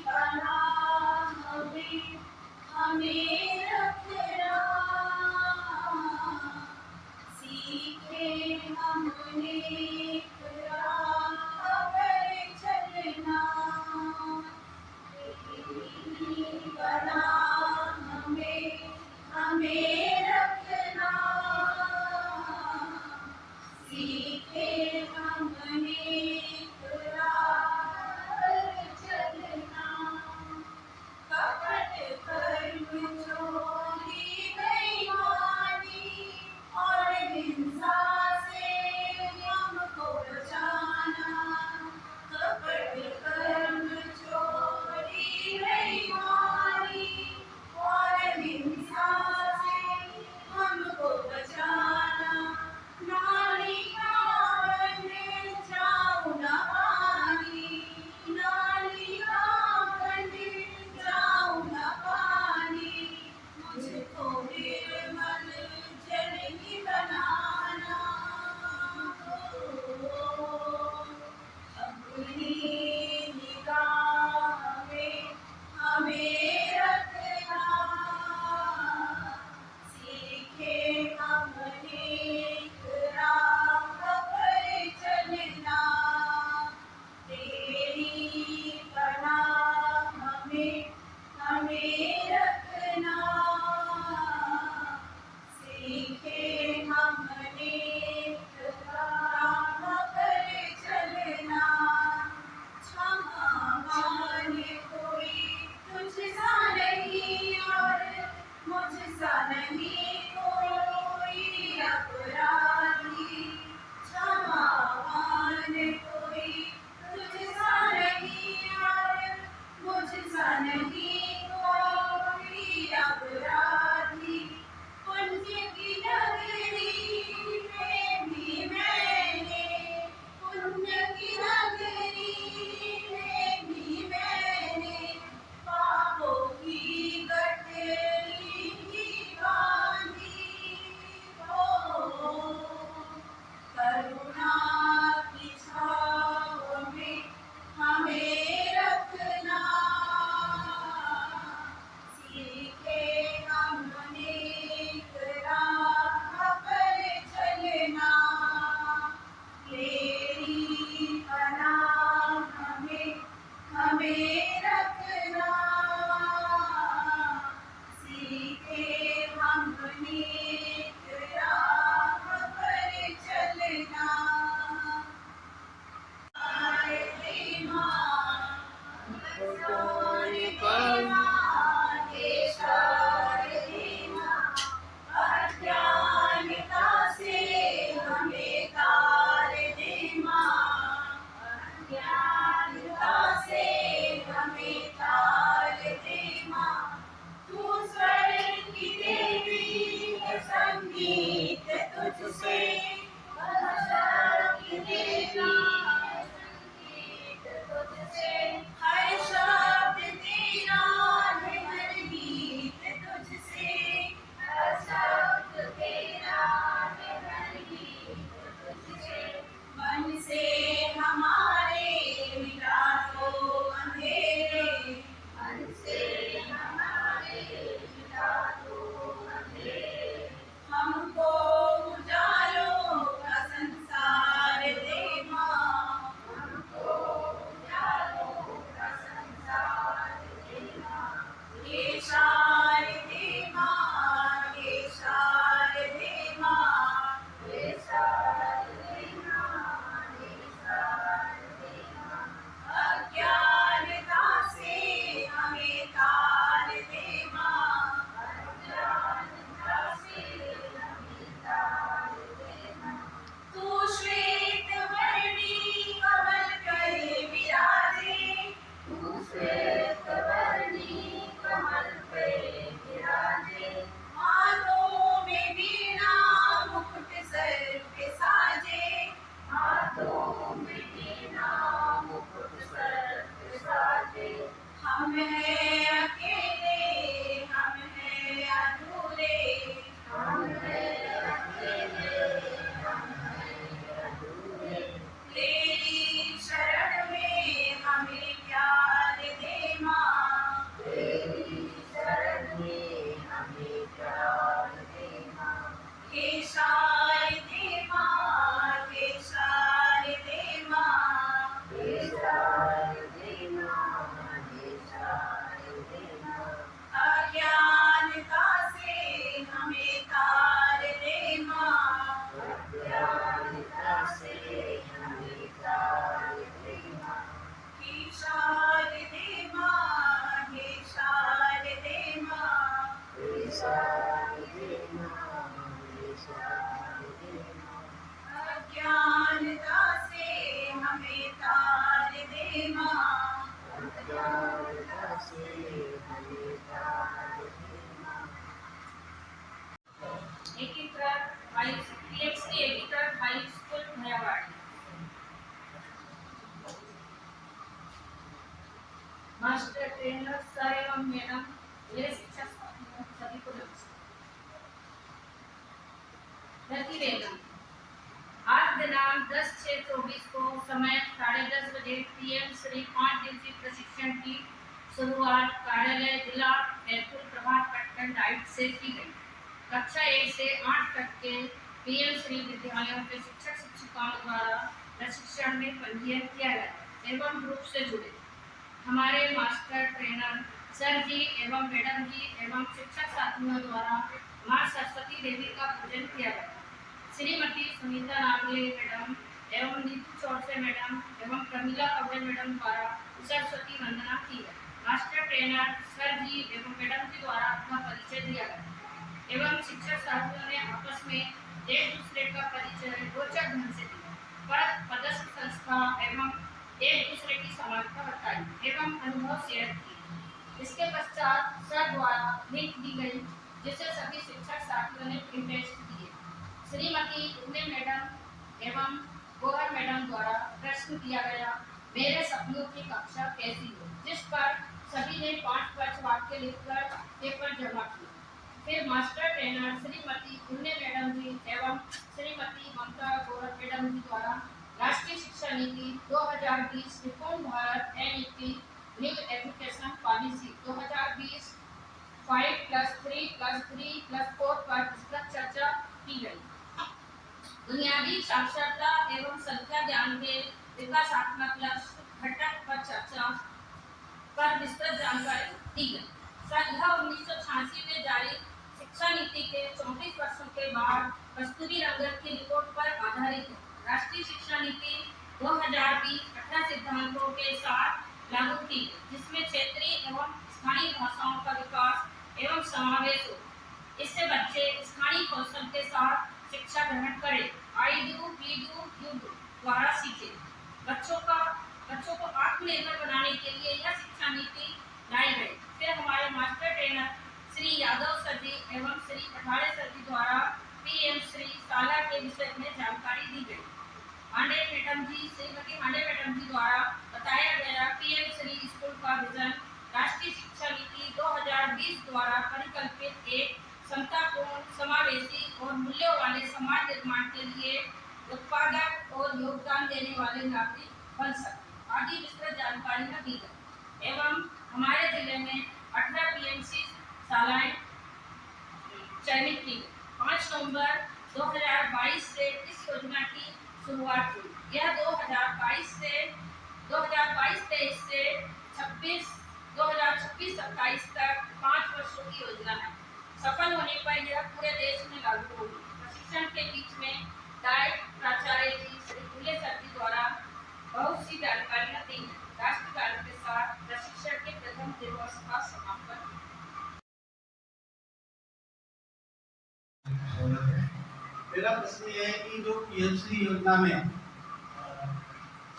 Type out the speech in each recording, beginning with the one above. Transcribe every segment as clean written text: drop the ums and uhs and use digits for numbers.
बना हमें रखना, सीखे हमने राह पर चलना। बना हमें रखना, सीखे हमने राह पर चलना। कपट कर्म चोरी बेईमानी और हिंसा से हमको बचाना। कपट कर्म चोरी बेईमानी और हिंसा से हमको बचाना। नाली का बन जाऊं न पानी, नाली का बन जाऊं न पानी। मुझको निर्मल जल ही बनाना। अपनी निगाह में हमें रखना, सीखे हमने राह पर चलना। तेरी पनाह हमें रखना, सीखे हमने राह पर चलना। क्षमा मांगे कोई तुझसा नहीं और मुझसा नहीं कोई अपराधी। क्षमा मांगे कोई तुझसा नहीं और मुझसा नहीं कोई अपराधी। पुण्य की नगरी में भी मैंने, पुण्य की नगरी में भी मैंने पापों की गठरी बांधी हो। करुणा की छाँव में हमें रखना, सीखे हमने राह पर चलना। तेरी पनाह हमें रखना, सीखे हमने राह पर चलना। अज्ञानता से हमें तार दे माँ, अज्ञानता से हमें तार दे माँ। तू स्वर्ग की देवी है, संगीत तुझसे भाषा की देवी, संगीत तुझसे हर शब्द तेरा है, हर गीत तुझसे हर शब्द तेरा है, हर गीत तुझसे। मन से हमारे मिटा दो अंधेरे, मन से हमारे मिटा दो अंधेरे। हमको उजालों का संसार दे माँ, हमको उजालों का संसार दे माँ। ये शार दे माँ, ये शार दे माँ, ये शार दे माँ, ये शार दे माँ। अज्ञानता से हमें तार दे माँ, अज्ञानता से हमें तार दे माँ। तू श्वेत वर्णी कमल पे विराजे, तू श्वेत वर्णी कमल पे विराजे। हाथों में वीणा मुकुट सर पे साजे, हाथों में वीणा मुकुट सर पे साजे। हम हैं अकेले, हम हैं अधूरे, हम हैं अकेले, हम हैं अधूरे। तेरी शरण में हमें तार दे माँ। एकीकृत पीएमसी एकीकृत high school Bhayawadi. Master trainer sir एवं मैडम, मेरे शिक्षक साथियों सभी को नमस्कार। प्रतिवेदन। आज दिनांक 10/6/24 को समय 10:30 बजे पीएम श्री 5 दिवसीय प्रशिक्षण की शुरुआत कार्यालय जिला बैतूल प्रभात पट्टन डाइट से की गई। कक्षा 1 से 8 तक के पीएम श्री विद्यालयों के शिक्षक शिक्षिकाओं द्वारा प्रशिक्षण में पंजीयन किया गया एवं ग्रुप से जुड़े हमारे मास्टर ट्रेनर सर जी एवं मैडम जी एवं शिक्षक साथियों द्वारा मां सरस्वती देवी का पूजन किया गया। श्रीमती सुनीता नागले मैडम एवं नीतू चौरसे मैडम एवं प्रमीला कवड़े मैडम द्वारा सरस्वती वंदना की गई। मास्टर ट्रेनर सर जी एवं मैडम जी द्वारा अपना परिचय दिया गया एवं शिक्षक साथियों ने आपस में एक दूसरे का परिचय रोचक ढंग से दिया, पदस्थ संस्था एवं एक दूसरे की समानता बताई एवं अनुभव शेयर किए। इसके पश्चात सर द्वारा लिंक दी गई जिसे सभी शिक्षक साथियों ने प्रिंट टेस्ट दिए। श्रीमती उन्ने मैडम एवं गोहर मैडम द्वारा प्रश्न किया गया, मेरे सपनों की कक्षा कैसी हो, जिस पर सभी ने 5 वाक्य लिखकर पेपर जमा किया। फिर मास्टर ट्रेनर श्रीमती उन्ने मैडम जी एवं श्रीमती ममता गोहर मैडम जी द्वारा राष्ट्रीय शिक्षा नीति 2020 reform Bharat NEP new education policy 2020 5+3+3+4 पर विस्तृत चर्चा की गई। बुनियादी साक्षरता एवं संख्या ज्ञान के विकासात्मक लक्ष्य घटक पर चर्चा पर विस्तृत जानकारी दी गई। यह 1986 में जारी शिक्षा नीति के 34 वर्षों के बाद कस्तूरी रंगन की रिपोर्ट पर आधारित है। राष्ट्रीय शिक्षा नीति 2020 18 सिद्धांतों के साथ लागू की गई, जिसमें क्षेत्रीय एवं स्थानीय भाषाओं का विकास एवं समावेश हो। इससे बच्चे स्थानीय कौशल के साथ शिक्षा ग्रहण करें। I do, we do, you do द्वारा सीखे। बच्चों को आत्मनिर्भर बनाने के लिए यह शिक्षा नीति लाई गई। फिर हमारे master trainer Shri Yadav sir ji एवं श्री पठारे सर जी द्वारा पीएम श्री शाला के विषय में जानकारी दी गई। हांडे मैडम जी, श्रीमती हांडे मैडम जी द्वारा बताया गया पीएम श्री स्कूल का विजन राष्ट्रीय शिक्षा नीति 2020 द्वारा परिकल्पित एक समतापूर्ण, समावेशी और मूल्यों वाले समाज निर्माण के लिए उत्पादक और योगदान देने वाले नागरिक बन सकते आदि विस्तृत जानकारी में दी गई। एवं हमारे जिले में 18 पीएमसी शालाएं चयनित की। 5 नवंबर 2022 से इस योजना की शुरुआत हुई। यह 2022-23 से 2026-27 तक 5 वर्षों की योजना है। सफल होने पर यह पूरे देश में लागू होगी। प्रशिक्षण के बीच में डाइट प्राचार्य जी श्री फुले सर जी द्वारा बहुत सी जानकारियां दी हैं। राष्ट्रगान के साथ प्रशिक्षण के प्रथम दिवस का समापन। मेरा प्रश्न ये है कि जो पीएमसी योजना में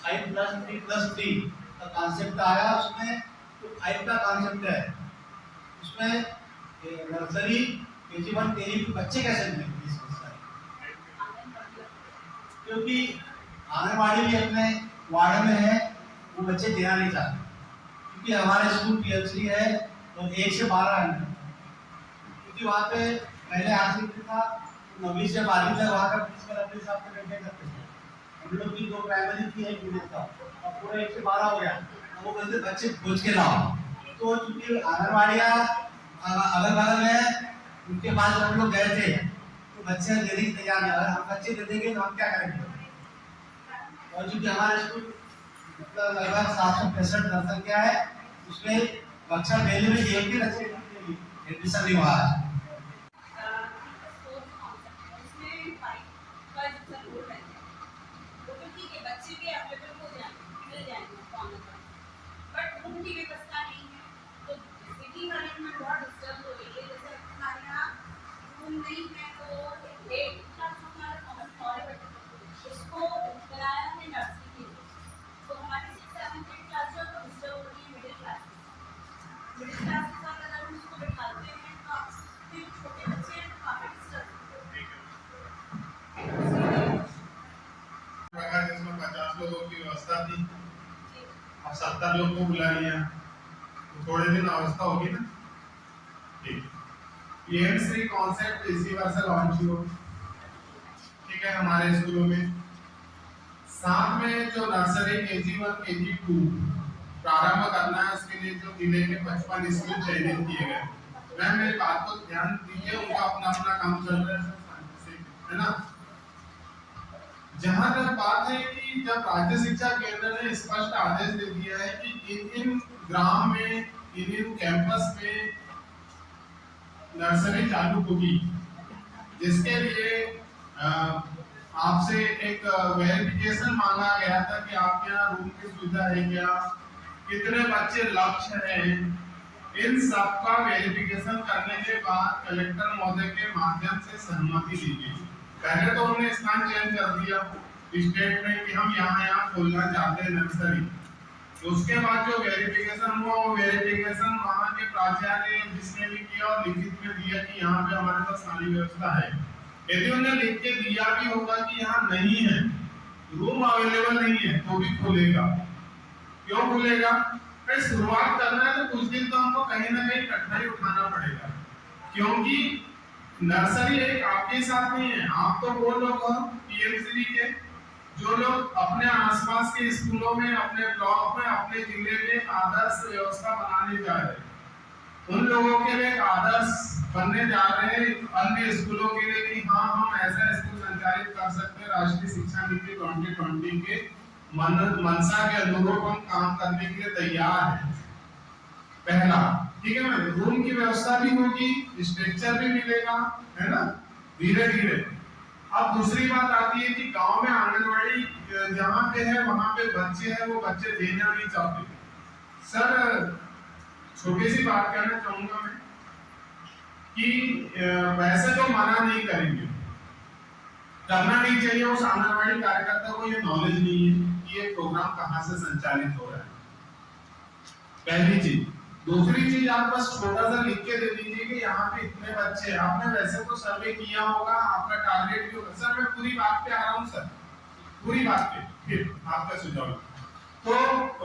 5+3+3 का कॉन्सेप्ट आया, उसमें जो 5 का कॉन्सेप्ट है उसमें नर्सरी KG1 KG2 बच्चे कैसे मिलेंगे? क्योंकि आंगनबाड़ी भी अपने वार्ड में है, वो बच्चे देना नहीं चाहते क्योंकि हमारे स्कूल पीएमसी है तो 1 से 12 है, क्योंकि वहाँ पे पहले आर्थिक था 9वीं से 12वीं तक वहाँ का प्रिंसिपल अपने हिसाब से मेंटेन करते थे। हम लोग की 2 प्राइमरी थी, 1 मिडिल था, अब पूरा 1 से 12 हो गया। अब वो कहते बच्चे खोज के लाओ, तो चूंकि आंगनबाड़ियाँ अगल बगल में उनके पास हम लोग गए थे तो बच्चे देने की तैयार नहीं। अगर हम बच्चे दे देंगे तो हम क्या करेंगे? और चूंकि हमारा स्कूल मतलब लगभग 765 जनसंख्या है, उसमें कक्षा पहले में एक भी बच्चे एडमिशन नहीं हुआ है। बच्चे भी अवेलेबल हो जाएंगे, मिल जाएंगे, बट उनकी व्यवस्था नहीं है, तो सिटिंग अरेंजमेंट बहुत डिस्टर्ब हो रही है। जैसे हमारे यहाँ रूम नहीं है तो एक क्लास हमारा कॉमन हॉल है, उसको बनाया है नर्सरी के लिए, थी, अब 70 लोग को बुला लिया तो थोड़े दिन अवस्था होगी ना। ठीक, पीएम3 कॉन्सेप्ट इसी बार से लॉन्च हुआ, ठीक है, हमारे स्कूलों में। साथ में जो नर्सरी KG1 KG2 प्रारंभ करना है, उसके लिए जो जिले के 55 स्कूल चयनित किए गए। मैम मेरी बात को ध्यान दीजिए, उनका अपना अपना काम चल रहा है ना। जहां तक बात है कि जब राज्य शिक्षा केंद्र ने स्पष्ट आदेश दे दिया है कि इन ग्राम में, इन कैंपस में नर्सरी चालू होगी, जिसके लिए आपसे एक वेरिफिकेशन मांगा गया था कि आपके यहाँ रूम की सुविधा है क्या, कितने बच्चे लक्ष्य हैं, इन सब का वेरिफिकेशन करने के बाद कलेक्टर महोदय के माध्यम से सहमति दी गई। पहले तो उन्होंने स्थान चयन कर दिया स्टेट में कि हम यहाँ खोलना चाहते हैं नर्सरी, तो उसके बाद जो वेरिफिकेशन हुआ, वो वेरिफिकेशन वहाँ के प्राचार्य जिसने भी किया और लिखित में दिया कि यहाँ पे हमारे पास सारी व्यवस्था है। यदि उन्हें लिख के दिया भी होगा कि यहाँ नहीं है, रूम अवेलेबल नहीं है, तो भी खुलेगा। क्यों खुलेगा? फिर शुरुआत करना है तो कुछ दिन तो हमको कहीं ना कहीं कठिनाई उठाना पड़ेगा, क्योंकि नर्सरी एक आपके साथ नहीं है। आप तो वो लोग हो पीएम3 के जो लोग अपने आसपास के स्कूलों में, अपने ब्लॉक में, अपने जिले में आदर्श व्यवस्था बनाने जा रहे हैं। उन लोगों के लिए एक आदर्श बनने जा रहे हैं अन्य स्कूलों के लिए कि हाँ, हम ऐसा स्कूल संचालित कर सकते हैं राष्ट्रीय शिक्षा नीति 2020 के मंशा के अनुरूप हम काम करने के लिए तैयार हैं। पहला, ठीक है मैम, रूम की व्यवस्था भी होगी, स्ट्रक्चर भी मिलेगा, है ना, धीरे धीरे। अब दूसरी बात आती है कि गांव में आंगनवाड़ी जहाँ पे है वहां पे बच्चे हैं, वो बच्चे देना नहीं चाहते। सर छोटी सी बात कहना चाहूंगा मैं कि वैसे तो मना नहीं करेंगे, करना नहीं चाहिए। उस आंगनवाड़ी कार्यकर्ता को ये नॉलेज नहीं है कि ये प्रोग्राम कहाँ से संचालित हो रहा है, पहली चीज। दूसरी चीज, आप बस छोटा सा लिख के दे दीजिए कि यहाँ पे इतने बच्चे। आपने वैसे तो सर्वे किया होगा, आपका टारगेट भी होगा। सर मैं पूरी बात पे आ रहा हूँ सर, पूरी बात पे, फिर आपका सुझाव। तो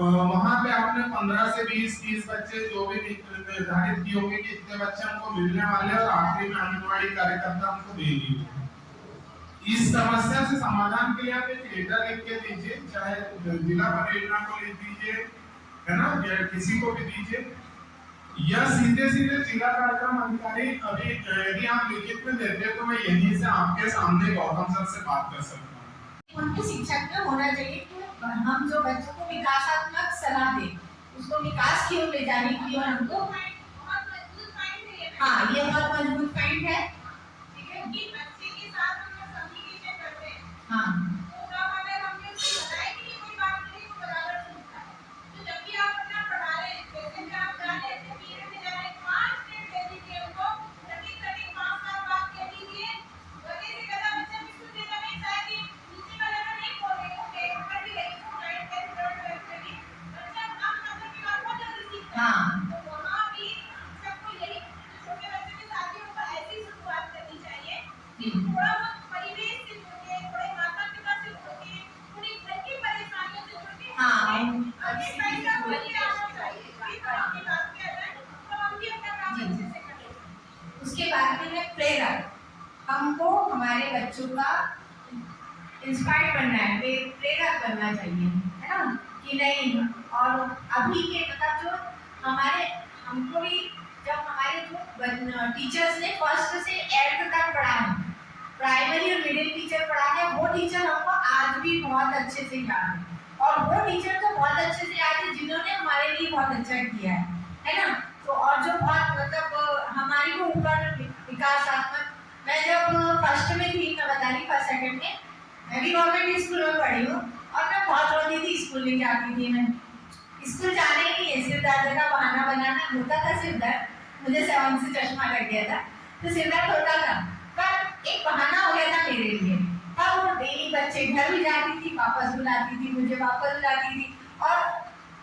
वहां पे आपने 15 से 20-30 बच्चे जो भी निर्धारित किए होंगे कि इतने बच्चे हमको मिलने वाले हैं, और आखिरी में आंगनवाड़ी कार्यकर्ता हमको देंगे। इस समस्या से समाधान के लिए आप एक लेटर लिख के दीजिए, चाहे जिला परियोजना को लिख दीजिए, है ना, या किसी को भी दीजिए, या सीधे सीधे जिला कार्यक्रम अधिकारी। अभी यदि आप लिखित में देते तो मैं यहीं से आपके सामने गौतम सर से बात कर सकता हूँ। उनके शिक्षक में होना चाहिए कि हम जो बच्चों को विकासात्मक सलाह दें, उसको विकास की ओर ले जाने के लिए हमको, हाँ ये बहुत मजबूत पॉइंट है, ठीक है, कि बच्चे के साथ हम लोग कम्युनिकेशन करते हैं, हाँ, तो तब अगर हमने उसको बताया कि ये कोई बात नहीं, वो बराबर सुनता है। तो जब भी आप अपना पढ़ा रहे हैं, जैसे कि आप जा रहे हैं पीरियड में जा रहे हैं, 5 मिनट दे दीजिए उनको, सटीक 5 बात कह दीजिए, गले से गला बच्चा भी सुन लेगा। नहीं शायद ये नीचे वाले का नहीं बोल रहे होंगे, ऊपर भी लगी तो राइट के थर्ड करके भी बच्चा आप नंबर की बात बहुत जल्दी सीखता है। तो वहाँ भी सबको यही छोटे बच्चे के साथ ही उनको ऐसी शुरुआत करनी चाहिए कि थोड़ा बहुत परिवेश से जुड़ के, थोड़े माता पिता से जुड़ के, थोड़ी घर की परेशानियों से जुड़ के, अपने पैसा खुल के आना चाहिए। आपकी बात किया जाए तो हम भी अपना काम अच्छे से करें। उसके बाद में है प्रेरक। हमको हमारे बच्चों का इंस्पायर बनना है, प्रेरक बनना चाहिए, है ना, कि नहीं। और अभी के मतलब जो हमारे, हमको भी जब हमारे जो टीचर्स ने फर्स्ट से 8th तक पढ़ा है, प्राइमरी और मिडिल टीचर पढ़ा है, वो टीचर हमको आज भी बहुत अच्छे से याद है। और वो टीचर तो बहुत अच्छे से याद है जिन्होंने हमारे लिए बहुत अच्छा किया है ना। तो और जो बहुत मतलब हमारी को ऊपर विकासात्मक, मैं जब फर्स्ट में थी, मैं बता रही फर्स्ट सेकंड में, मैं भी गवर्नमेंट स्कूल में पढ़ी हूँ, और मैं बहुत रोती थी, स्कूल नहीं जाती थी। मैं स्कूल जाने के लिए सिर दर्द का बहाना बनाना होता था। सिर दर्द, मुझे 7 से चश्मा लग गया था, तो सिर दर्द होता था, पर एक बहाना हो गया था मेरे लिए। अब वो डेली बच्चे घर भी जाती थी, वापस बुलाती थी, मुझे वापस बुलाती थी, और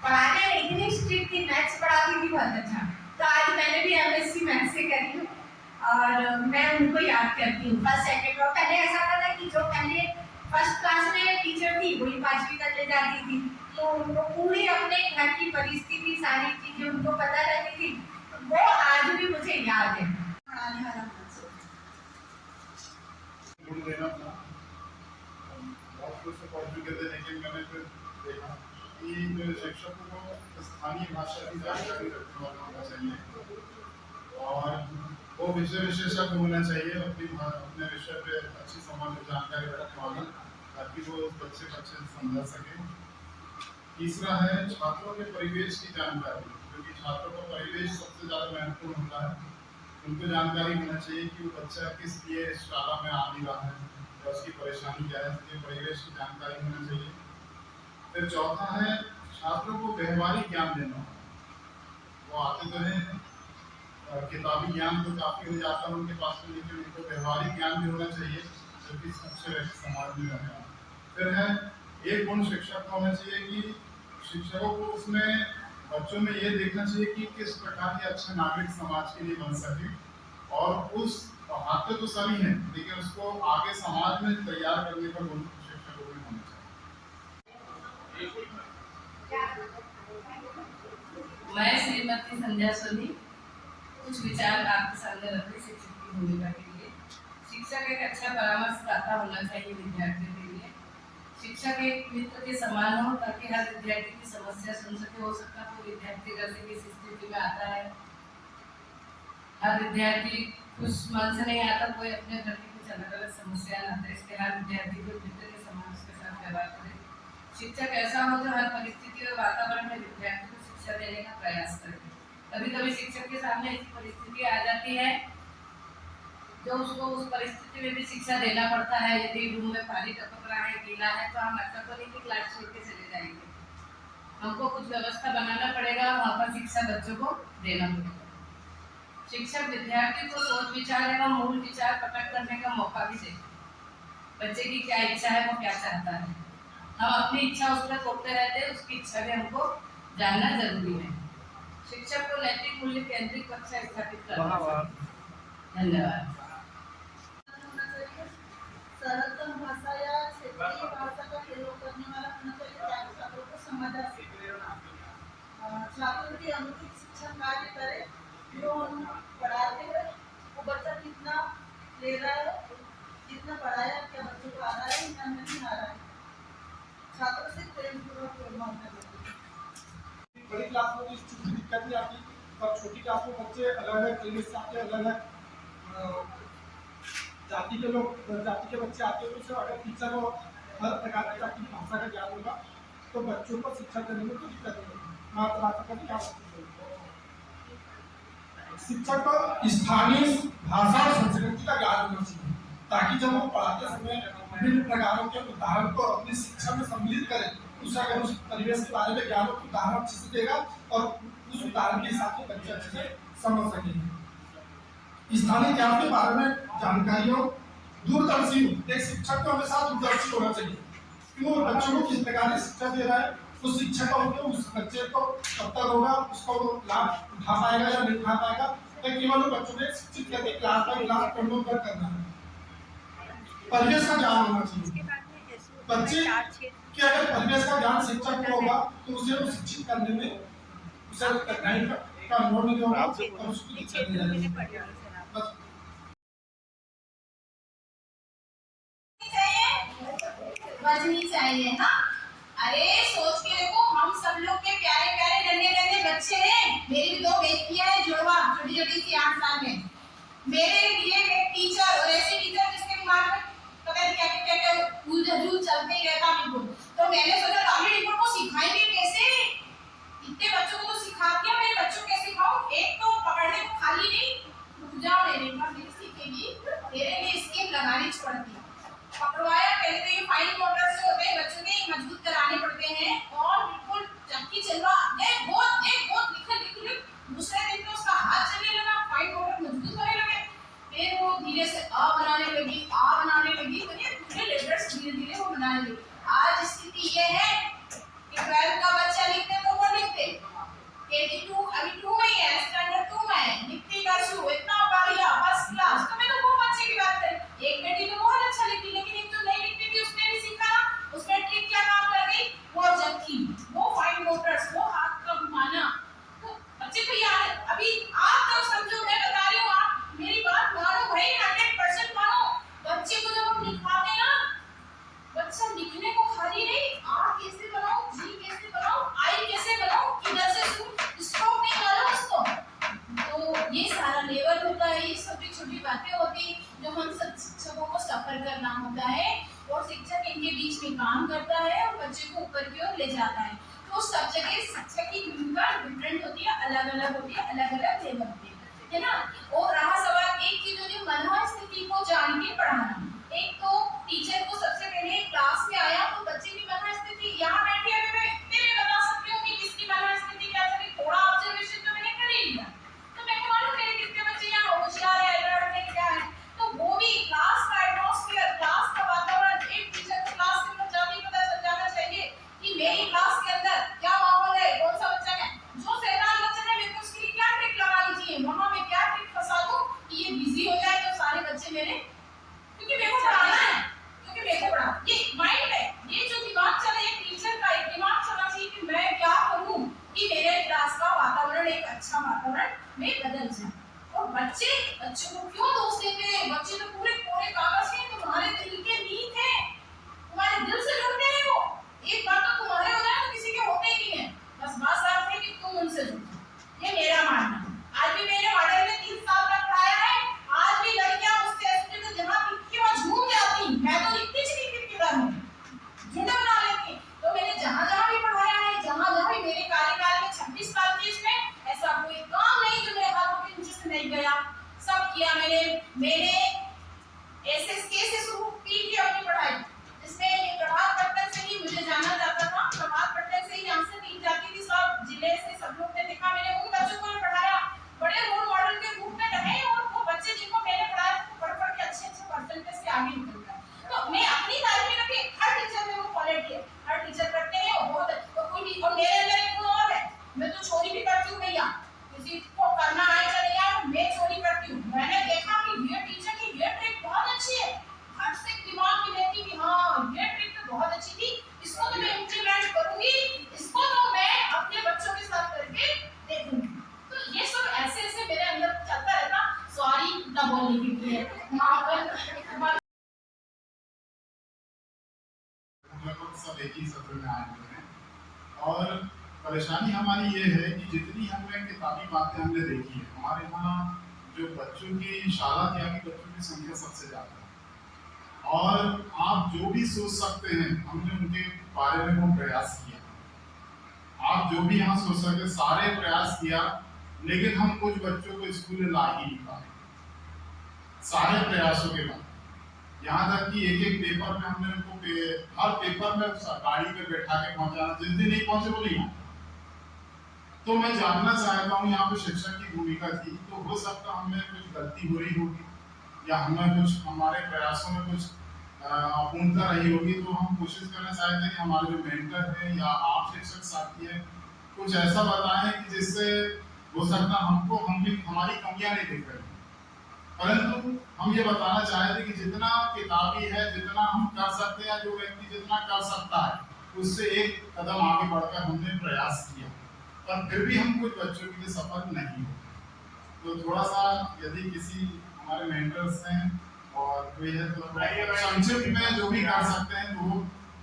पढ़ाने में इतनी स्ट्रिक्ट थी, मैथ्स पढ़ाती थी बहुत अच्छा। तो आज मैंने भी MSc मैथ्स से करी हूँ, और मैं उनको याद करती हूँ फर्स्ट सेकंड। और पहले ऐसा था कि जो पहले फर्स्ट क्लास में टीचर थी वही 5वीं तक ले जाती थी, तो तो उनको पूरी अपने घर की परिस्थिति सारी चीजें उनको पता रहती थी, वो आज भी मुझे याद है। पढ़ाने वाला मानसिक गुण देना था, बहुत कुछ पढ़ चुके थे, लेकिन मैंने फिर देखा कि जो शिक्षकों को स्थानीय भाषा की जानकारी रखने वाला होना चाहिए और वो विषय विशेषज्ञ होना चाहिए, अपने विषय पे अच्छी समझ जानकारी रखने वाला, ताकि वो उस बच्चे को अच्छे से समझा सके। तीसरा है छात्रों के परिवेश की जानकारी, क्योंकि छात्रों का परिवेश सबसे ज़्यादा महत्वपूर्ण होता है। उनको जानकारी होना चाहिए कि वो बच्चा किस लिए इस शाला में आ नहीं रहा है या उसकी परेशानी क्या है, इसलिए परिवेश की जानकारी होनी चाहिए। फिर चौथा है छात्रों को व्यवहारिक ज्ञान देना। वो आते तो हैं, किताबी ज्ञान तो काफ़ी हो जाता है उनके पास में, लेकिन उनको व्यवहारिक ज्ञान भी होना चाहिए जो कि अच्छे समाज में रहने वाला। फिर है एक गुण शिक्षक का होना चाहिए कि शिक्षकों को उसमें बच्चों में ये देखना चाहिए कि किस प्रकार के अच्छे नागरिक समाज के लिए बन सके, और उस आते तो सभी हैं लेकिन उसको आगे समाज में तैयार करने का गुण शिक्षकों में होना चाहिए। मैं श्रीमती संध्या सोनी कुछ विचार आपके सामने रख रही शिक्षक की भूमिका के लिए। शिक्षक एक अच्छा परामर्शदाता होना चाहिए विद्यार्थियों के लिए। शिक्षक एक मित्र के समान हो ताकि हर विद्यार्थी की समस्या सुन सके। हो सकता है कोई विद्यार्थी घर से किस स्थिति में आता है, हर विद्यार्थी कुछ मन से नहीं आता, कोई अपने घर की कुछ अलग अलग समस्या आता है, इसलिए हर विद्यार्थी को मित्र के समान उसके साथ व्यवहार करे। शिक्षक ऐसा हो जो हर परिस्थिति और वातावरण में विद्यार्थी को शिक्षा देने का प्रयास करे। कभी कभी शिक्षक के सामने ऐसी परिस्थिति आ जाती है जो उसको उस परिस्थिति में भी शिक्षा देना पड़ता है। यदि रूम में पानी टपक रहा है, गीला है, तो हम ऐसा तो नहीं कि क्लास छोड़ के चले जाएंगे, हमको कुछ व्यवस्था बनाना पड़ेगा, वहाँ पर शिक्षा बच्चों को देना पड़ेगा। शिक्षक विद्यार्थी को सोच विचार एवं मूल विचार प्रकट करने का मौका भी दे। बच्चे की क्या इच्छा है, वो क्या चाहता है, हम अपनी इच्छा उस पर थोपते रहते हैं, उसकी इच्छा भी हमको जानना जरूरी है। शिक्षक को नैतिक मूल्य केंद्रित कक्षा स्थापित करना चाहिए। धन्यवाद। सरलतम भाषा या क्षेत्रीय भाषा का प्रयोग करने वाला होना चाहिए ताकि छात्रों को समझ आ सके। छात्रों की अनुचित शिक्षा कार्य करे, जो हम पढ़ाते हैं वो बच्चा कितना ले रहा है, कितना पढ़ाया, क्या बच्चों को आ रहा है या नहीं आ रहा है। छात्रों से प्रेम पूर्वक व्यवहार करना चाहिए। बड़ी क्लास में तो इस चीज़ की दिक्कत नहीं आती, पर छोटी क्लास में बच्चे अलग अलग परिवेश से आते हैं, अलग अलग जाति के बच्चे आते हैं, तो अगर टीचर को हर प्रकार की जाति की भाषा का ज्ञान होगा तो बच्चों को शिक्षा देने में कोई दिक्कत नहीं होगी। मातृभाषा का क्या शिक्षक को स्थानीय भाषा और संस्कृति का ज्ञान होना चाहिए, ताकि जब वो पढ़ाते समय विभिन्न प्रकारों के उदाहरण को अपनी शिक्षा में सम्मिलित करें, उसे अगर उस परिवेश के बारे में ज्ञान हो तो उदाहरण अच्छे से देगा और उस उदाहरण के हिसाब से बच्चे अच्छे से समझ सकेंगे। स्थानीय ज्ञान के बारे में जानकारी हो, दूरदर्शी एक शिक्षक को हमेशा दूरदर्शी होना चाहिए कि वो बच्चों को किस प्रकार की शिक्षा दे रहा है, उस शिक्षा का उपयोग उस बच्चे को कब तक होगा, उसको लाभ उठा पाएगा या नहीं उठा पाएगा, तो केवल वो बच्चों को शिक्षित करके क्लास बाय क्लास प्रमोट करना है। परिवेश का ज्ञान होना चाहिए। बच्चे कि अगर परिवेश का ज्ञान शिक्षक को होगा तो उसे वो शिक्षित करने में उसे कठिनाई का अनुभव नहीं होगा और उसकी दिक्कत नहीं आएगी। बजनी चाहिए। हाँ, अरे सोच के देखो, हम सब लोग के प्यारे प्यारे नन्हे नन्हे बच्चे हैं। मेरी भी 2 बेटियां हैं, जुड़वा, छोटी छोटी सी 8 साल में। मेरे लिए एक टीचर, और ऐसी टीचर जिसके दिमाग में पता नहीं क्या क्या उलझुल चलते ही रहता बिल्कुल। तो मैंने सोचा ताली टीचर को सिखाएंगे कैसे, इतने बच्चों को तो सिखा दिया, मेरे बच्चों को कैसे सिखाऊं। एक तो पकड़ने को खाली नहीं, रुक जाओ लेने का नहीं सीखेगी, तेरे लिए स्कीम लगानी पड़ती है। पकड़वाया, पहले तो ये फाइन मोटर से होते हैं, बच्चों के मजबूत कराने पड़ते हैं और जाता है। तो सब जगह शिक्षक की भूमिका डिफरेंट होती है, अलग अलग होती है, अलग अलग लेवल होती है ना। और रहा सवाल एक चीज होती है मनोहर स्थिति को जान के पढ़ाना। एक तो टीचर को सबसे पहले क्लास में आया तो बच्चे की मनोहर स्थिति यहाँ बैठे अभी मैं इतने में बता सकती हूँ कि किसकी मनोहर स्थिति क्या चली, थोड़ा ऑब्जर्वेशन तो मैंने कर ही लिया, तो मैं मालूम मेरे कितने बच्चे यहाँ होशियार है, अलर्ट है, क्या है। तो वो भी क्लास का एटमॉस्फेयर, क्लास का वातावरण, एक टीचर को क्लास के अंदर जाके पता चल जाना चाहिए कि मेरी क्लास के अंदर क्या माहौल है, कौन सा बच्चा है, जो शैतान बच्चा है मेरे को उसके लिए क्या ट्रिक लगानी चाहिए, वहां मैं क्या ट्रिक फंसा दूं कि ये बिजी हो जाए तो सारे बच्चे मेरे, क्योंकि मेरे को पढ़ाना है, क्योंकि मेरे को पढ़ा, ये माइंड है, ये जो दिमाग चले, एक टीचर का एक दिमाग चलना चाहिए कि मैं क्या करूं कि मेरे क्लास का वातावरण एक अच्छा वातावरण में बदल जाए। और बच्चों को क्यों दोष देते हैं, बच्चे तो पूरे पूरे कागज हैं, तुम्हारे दिल के नींव है, तुम्हारे दिल से जुड़ते हैं वो, एक बार तो तुम्हारे हो जाए तो किसी के होते ही नहीं है, बस बात साफ है कि तुम उनसे जुड़ो, ये मेरा मानना है। आज भी मैंने मॉडल में 3 साल तक पढ़ाया है, आज भी लड़कियां मुझसे ऐसे तो जहां दिखती वहां झूम जाती, मैं तो दिखती ही नहीं किसी तरह में झूठे बना लेती। तो मैंने जहां जहां भी पढ़ाया है, जहां जहां भी मेरे कार्यकाल में 26 साल की इसमें ऐसा कोई काम नहीं जो मेरे हाथों के नीचे से नहीं गया, सब किया मैंने एसएसके से शुरू की अपनी पढ़ाई, जिसमें प्रभात पट्टन से ही मुझे जाना जाता था, प्रभात पट्टन से ही यहाँ से टीम जाती थी, सब जिले से सब लोग ने देखा, मैंने उन बच्चों को पढ़ाया, बड़े रोल मॉडल के रूप में रहे, और वो बच्चे जिनको मैंने पढ़ाया वो पढ़ पढ़ के अच्छे परसेंटेज से आगे निकल गए। तो मैं अपनी तारीफ में रखी, हर टीचर ने वो क्वालिटी है, हर टीचर करते हैं वो बहुत, तो कोई भी, और मेरे अंदर एक गुण और है, मैं तो चोरी भी करती हूँ भैया, किसी को करना आए या नहीं आए मैं चोरी करती हूँ। मैंने देखा कि ये टीचर की ये ट्रिक बहुत अच्छी है, हट से दिमाग में लेती कि हाँ ये ट्रिक तो बहुत अच्छी थी, इसको तो मैं इम्प्लीमेंट करूंगी, इसको तो मैं अपने बच्चों के साथ करके देखूंगी। तो ये सब ऐसे ऐसे मेरे अंदर चलता रहता। सॉरी ना बोलने के लिए, सब एक ही सत्र में आए हुए हैं, और परेशानी हमारी ये है कि जितनी हमें किताबी बातें हमने देखी है, हमारे यहाँ जो बच्चों की शाला त्यागी बच्चों की संख्या सबसे ज़्यादा है, और आप जो भी सोच सकते हैं हमने उनके बारे में वो प्रयास किया, आप जो भी यहाँ सोच सकते सारे प्रयास किया, लेकिन हम कुछ बच्चों को स्कूल ला ही नहीं पाए सारे प्रयासों के बाद। यहाँ तक कि एक पेपर में हमने उनको हर पेपर में गाड़ी पे बैठा के पहुंचाना, जिस दिन नहीं पहुंचे वो नहीं आए। तो मैं जानना चाहता हूँ यहाँ पे शिक्षक की भूमिका थी, तो हो सकता हमें कुछ गलती हो रही होगी, या हमें कुछ हमारे प्रयासों में कुछ अपूर्णता रही होगी, तो हम कोशिश करना चाहते हैं कि हमारे जो मेंटर हैं या आप शिक्षक साथी हैं कुछ ऐसा बताएं कि जिससे हो सकता हमको हम भी हमारी कमियां नहीं दिख रही, परंतु हम ये बताना चाहते कि जितना किताबी है, जितना हम कर सकते हैं, जो व्यक्ति जितना कर सकता है उससे एक कदम आगे बढ़कर हमने प्रयास किया, पर फिर भी हम कुछ बच्चों के लिए सफल नहीं हो। तो थोड़ा सा यदि किसी हमारे मेंटर्स हैं और कोई है तो संक्षिप्त में जो भी कर सकते हैं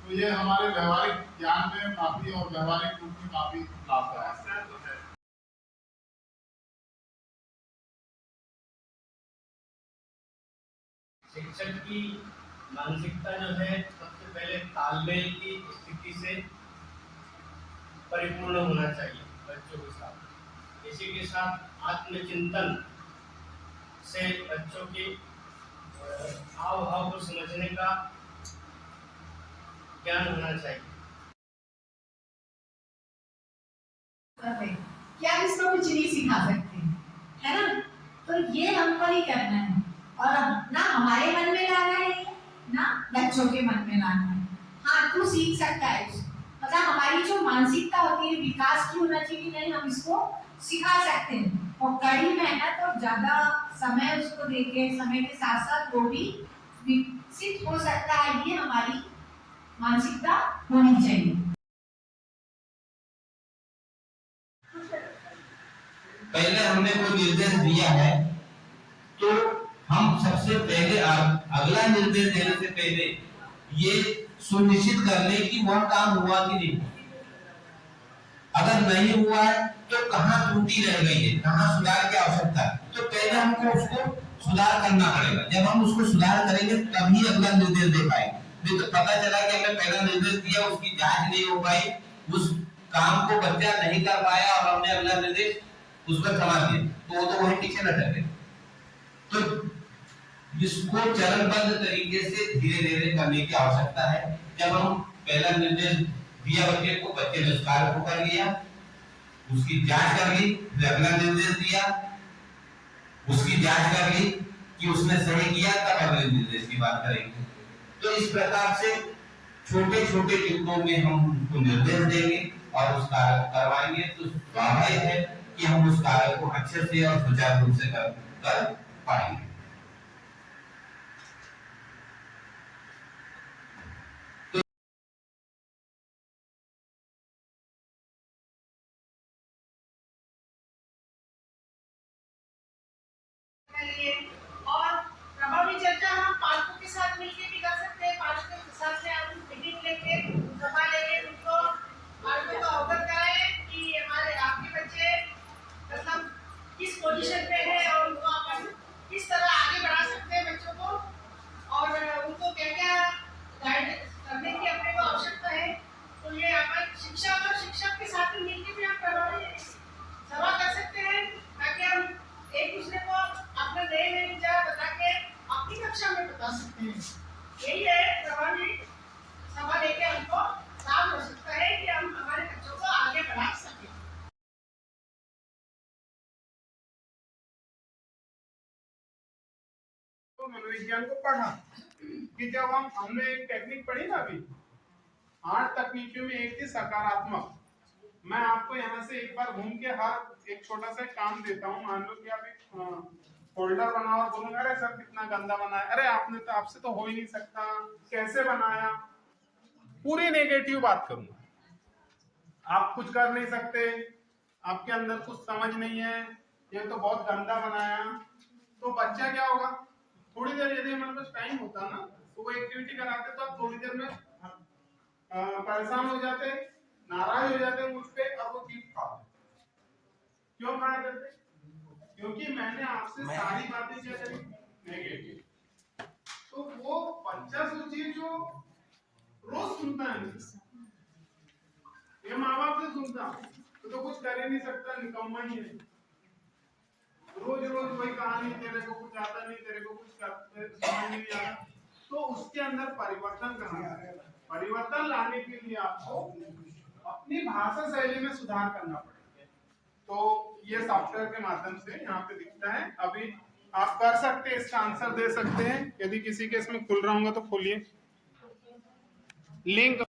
तो ये हमारे व्यवहारिक ज्ञान में काफी और व्यवहारिक रूप में काफी लाभदायक है। शिक्षक की मानसिकता जो है सबसे पहले तालमेल की स्थिति से परिपूर्ण होना चाहिए बच्चों के साथ। इसी के साथ आत्मचिंतन से बच्चों के हाव भाव को समझने का ज्ञान होना चाहिए। क्या इसको कुछ नहीं सिखा सकते, है ना? तो ये हमको ही करना है, और ना हमारे मन में लाना है ना बच्चों के मन में लाना है। हाँ तू सीख सकता है, मतलब हमारी जो मानसिकता होती है विकास की होना चाहिए कि नहीं हम इसको सिखा सकते हैं, और कड़ी मेहनत और ज्यादा समय उसको देके समय के साथ साथ वो भी विकसित हो सकता है, ये हमारी मानसिकता होनी चाहिए। पहले हमने कोई निर्देश दिया है तो हम सबसे पहले अगला निर्देश देने से पहले ये सुनिश्चित कर ले कि वह काम हुआ कि नहीं। अगर नहीं हुआ है तो कहाँ त्रुटि रह गई है, कहाँ सुधार की आवश्यकता है, तो पहले हमको उसको सुधार करना पड़ेगा। जब हम उसको सुधार करेंगे तभी अगला निर्देश दे पाएंगे। नहीं तो पता चला कि हमें पहला निर्देश दिया उसकी जांच नहीं हो पाई उस काम को बच्चा नहीं कर पाया और हमने अगला निर्देश उस पर थमा दिया, तो वो तो वहीं पीछे न टके। तो इसको चरणबद्ध तरीके से धीरे धीरे करने की आवश्यकता है। जब हम पहला निर्देश दिया बच्चे को, बच्चे ने उस कार्य को कर लिया, उसकी जांच कर ली, फिर अगला निर्देश दिया, उसकी जांच कर ली कि उसने सही किया, तब अगले निर्देश की बात करेंगे। तो इस प्रकार से छोटे छोटे टुकड़ों में हम उनको निर्देश देंगे और उस कार्य को करवाएंगे, तो स्वाभाविक है कि हम उस कार्य को अच्छे से और सुचारू रूप से कर पाएंगे। और प्रभावी चर्चा हम पालकों के साथ मिलकर भी कर सकते हैं। पालकों के साथ में हम मीटिंग लेके, सभा लेके उनको पालकों को अवगत कराएं कि हमारे आपके बच्चे मतलब किस पोजीशन पे है और उनको अपन किस तरह आगे बढ़ा सकते हैं बच्चों को, और उनको क्या क्या गाइड करने की अपने को आवश्यकता है। तो ये अपन शिक्षक और शिक्षक के साथ में मिलकर भी हम प्रभावी सभा कर सकते हैं, ताकि हम एक दूसरे को अपने नए विचार बता के अपनी कक्षा में बता सकते हैं। यही है प्रभावी सभा लेके हमको लाभ हो सकता है कि हम हमारे बच्चों को आगे बढ़ा सकें। तो मनोविज्ञान को पढ़ा कि जब हमने एक टेक्निक पढ़ी ना अभी, 8 तकनीकों में एक थी सकारात्मक। मैं आपको यहाँ से एक बार घूम के हर एक छोटा सा काम देता हूँ। मान लो कि आप एक फोल्डर बनाओ और बोलूंगा अरे सर कितना गंदा बनाया, अरे आपने तो, आपसे तो हो ही नहीं सकता, कैसे बनाया, पूरी नेगेटिव बात करूंगा। आप कुछ कर नहीं सकते, आपके अंदर कुछ समझ नहीं है, ये तो बहुत गंदा बनाया। तो बच्चा क्या होगा, थोड़ी देर यदि हमारे पास टाइम होता ना तो वो एक्टिविटी कराते तो आप थोड़ी देर में परेशान हो जाते, नाराज हो जाते मुझ पे, और वो चीज खाते। क्यों खाया करते? क्योंकि मैंने आपसे सारी बातें क्या करी नेगेटिव। तो वो बच्चा सोचिए जो रोज सुनता है, ये माँ बाप से सुनता तो कुछ कर ही नहीं सकता, निकम्मा ही है। रोज रोज वही कहानी, तेरे को कुछ आता नहीं, तेरे को कुछ समझ नहीं आता। तो उसके अंदर परिवर्तन करना है। परिवर्तन लाने के लिए आपको अपनी भाषा शैली में सुधार करना पड़ेगा। तो ये सॉफ्टवेयर के माध्यम से यहाँ पे दिखता है। अभी आप कर सकते हैं, इसका आंसर दे सकते हैं। यदि किसी के इसमें खुल रहा होगा तो खोलिए लिंक।